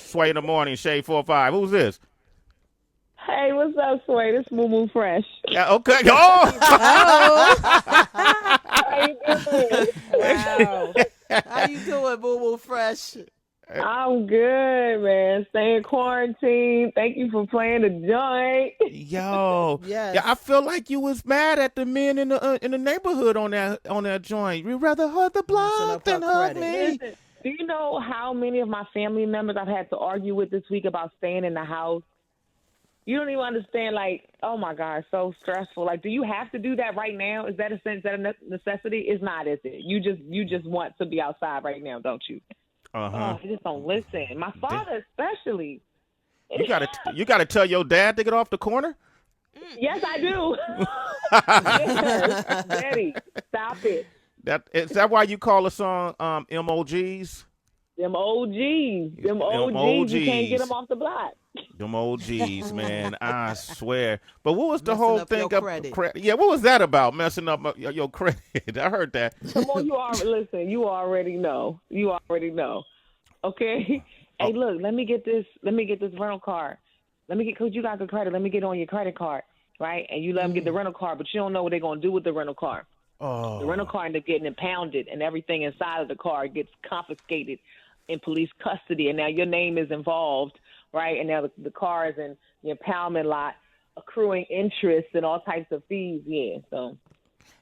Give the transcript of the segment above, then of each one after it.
Sway in the morning, Shade 45. Who's this? Hey, what's up, Sway? This Mumu Fresh. Yeah, okay. Oh! Oh, How you doing? wow. How you doing, Mumu Fresh? I'm good, man. Staying quarantined. Thank you for playing the joint. Yo, Yes. yeah, I feel like you was mad at the men in the neighborhood on that joint. You'd rather hug the Messing block up her than hug credit. me. Listen, do you know how many of my family members I've had to argue with this week about staying in the house? You don't even understand, like, oh my God, so stressful. Like, do you have to do that right now? Is that a sense, that a necessity? It's not, is it? You just want to be outside right now, don't you? Uh-huh. Oh, you just don't listen. My father especially. You gotta tell your dad to get off the corner. Yes, I do. Yes, Daddy, stop it. Is that why you call the song EmOGs? Them OGs. Them OGs. OGs. You can't get them off the block. Them OGs, man. I swear. But what was the Messing whole up thing your of credit. Yeah, what was that about? Messing up your credit. I heard that. Come on, listen, you already know. You already know. Okay? Hey, look, let me get this rental car. Cause you got good credit, let me get on your credit card, right? And you let them get the rental car, but you don't know what they're gonna do with the rental car. Oh. The rental car ended up getting impounded, and everything inside of the car gets confiscated in police custody, and now your name is involved, right? And now the car is in the impoundment lot, accruing interest and all types of fees. Yeah, so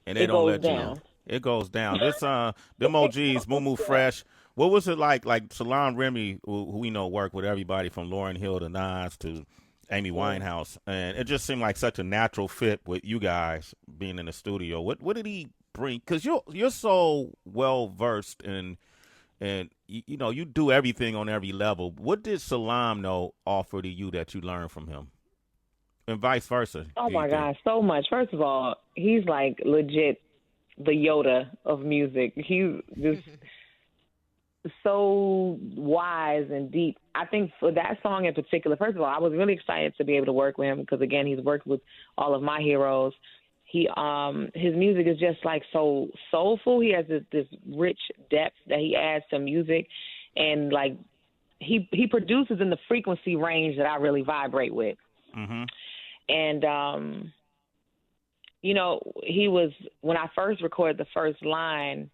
And they it don't goes let down. you. It goes down. This them OGs, Mumu Fresh. What was it like SaLaAM Remi, who we know worked with everybody from Lauryn Hill to Nas to Amy Winehouse, and it just seemed like such a natural fit with you guys being in the studio. What did he bring? Because you're so well versed and you know you do everything on every level. What did SaLaAM know offer to you that you learned from him, and vice versa? Oh my gosh, so much. First of all, he's like legit the Yoda of music. He's just so wise and deep. I think for that song in particular, first of all, I was really excited to be able to work with him because again, he's worked with all of my heroes. He his music is just like so soulful. He has this rich depth that he adds to music, and like he produces in the frequency range that I really vibrate with. Mm-hmm. And you know, he was when I first recorded the first line,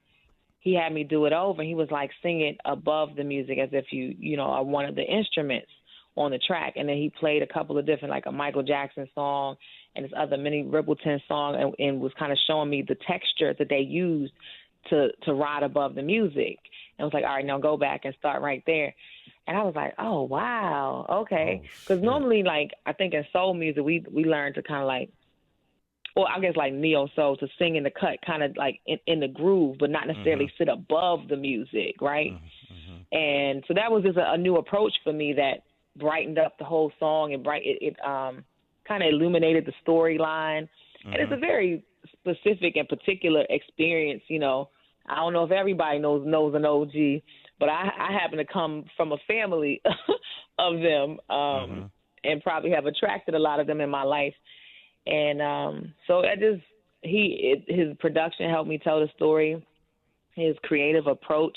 he had me do it over. And he was like sing it above the music as if you know are one of the instruments on the track. And then he played a couple of different, like a Michael Jackson song and this other Minnie Riperton song, and was kind of showing me the texture that they used to ride above the music. And I was like, all right, now go back and start right there. And I was like, oh, wow, okay. Because normally, like, I think in soul music, we learn to kind of like, or I guess like neo soul, to sing in the cut, kind of like in the groove, but not necessarily sit above the music, right? Mm-hmm. And so that was just a new approach for me that brightened up the whole song and it kind of illuminated the storyline. And it's a very specific and particular experience, you know. I don't know if everybody knows an OG, but I happen to come from a family of them and probably have attracted a lot of them in my life. And so his production helped me tell the story, his creative approach,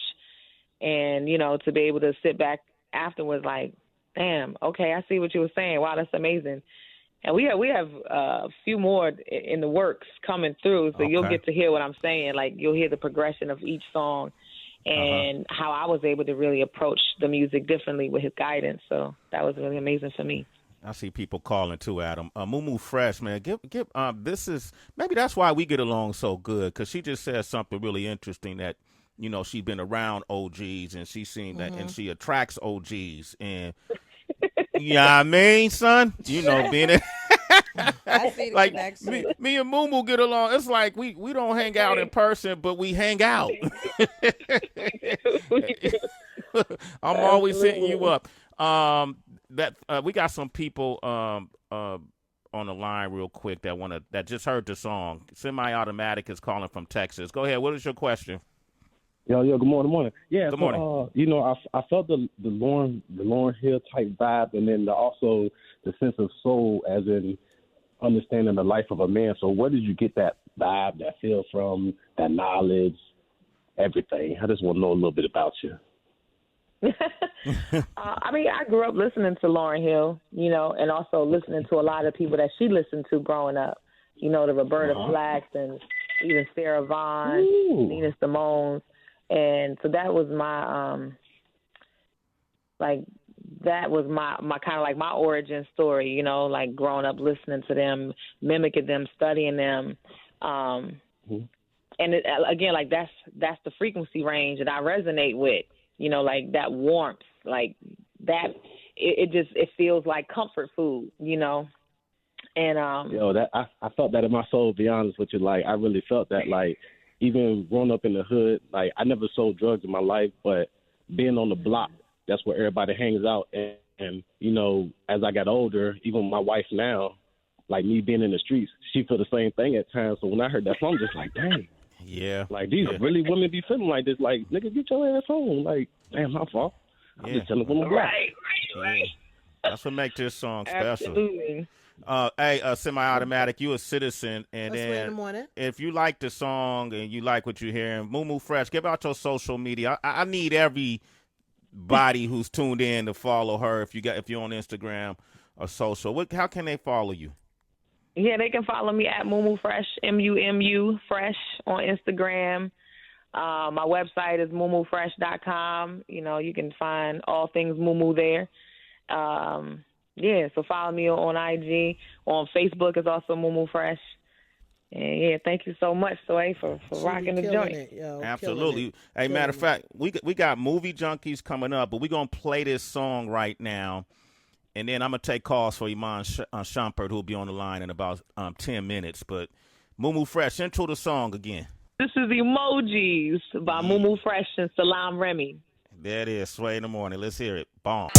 and, you know, to be able to sit back afterwards like, damn, okay, I see what you were saying. Wow, that's amazing. And we have a few more in the works coming through, so you'll get to hear what I'm saying. Like, you'll hear the progression of each song and how I was able to really approach the music differently with his guidance. So that was really amazing for me. I see people calling too, Adam. Mumu Fresh, man. This is maybe that's why we get along so good, because she just said something really interesting that, you know, she's been around OGs and she's seen that, and she attracts OGs, and yeah, I mean, son, you know, being it. I see the like connection. me and Mumu get along. It's like we don't hang out in person, but we hang out. I'm always hitting you up. We got some people on the line real quick that just heard the song. Semi-Automatic is calling from Texas. Go ahead. What is your question? Yo, good morning. Yeah, good morning. You know, I felt the Lauryn Hill type vibe, and then also the sense of soul, as in understanding the life of a man. So, where did you get that vibe, that feel from, that knowledge, everything? I just want to know a little bit about you. I mean, I grew up listening to Lauryn Hill, you know, and also listening to a lot of people that she listened to growing up. You know, the Roberta Flacks and even Sarah Vaughan, Nina Simone's. And so that was my that was my kind of like my origin story, you know, like growing up listening to them, mimicking them, studying them. And again, like that's the frequency range that I resonate with, you know, like that warmth, like that. It feels like comfort food, you know. And that I felt that in my soul. To be honest with you, like I really felt that. Like even growing up in the hood, like I never sold drugs in my life, but being on the block, that's where everybody hangs out. And you know, as I got older, even my wife now, like me being in the streets, she feel the same thing at times. So when I heard that song, I'm just like, dang. Yeah. Like, these really women be feeling like this. Like, nigga, get your ass home. Like, damn, my fault. I'm just telling them black. Right. That's what makes this song special. Absolutely. Hey, semi-automatic, you a citizen, and That's Sway in the then morning. if you like the song and you like what you're hearing, Mumu Fresh, give out your social media. I need everybody who's tuned in to follow her. If you're on Instagram or social, how can they follow you? Yeah, they can follow me at Mumu Fresh, MUMU Fresh on Instagram. My website is mumufresh.com. You know, you can find all things Mumu there. Yeah, so follow me on IG. On Facebook is also Mumu Fresh. And yeah, thank you so much, Sway, for rocking the joint. It, yo, Absolutely. Hey, matter of fact, we got movie junkies coming up, but we're going to play this song right now. And then I'm going to take calls for Iman Shumpert, who will be on the line in about 10 minutes. But Mumu Fresh, intro the song again. This is EmOGs by Mumu Fresh and SaLaAM Remi. There it is, Sway in the morning. Let's hear it. Bomb.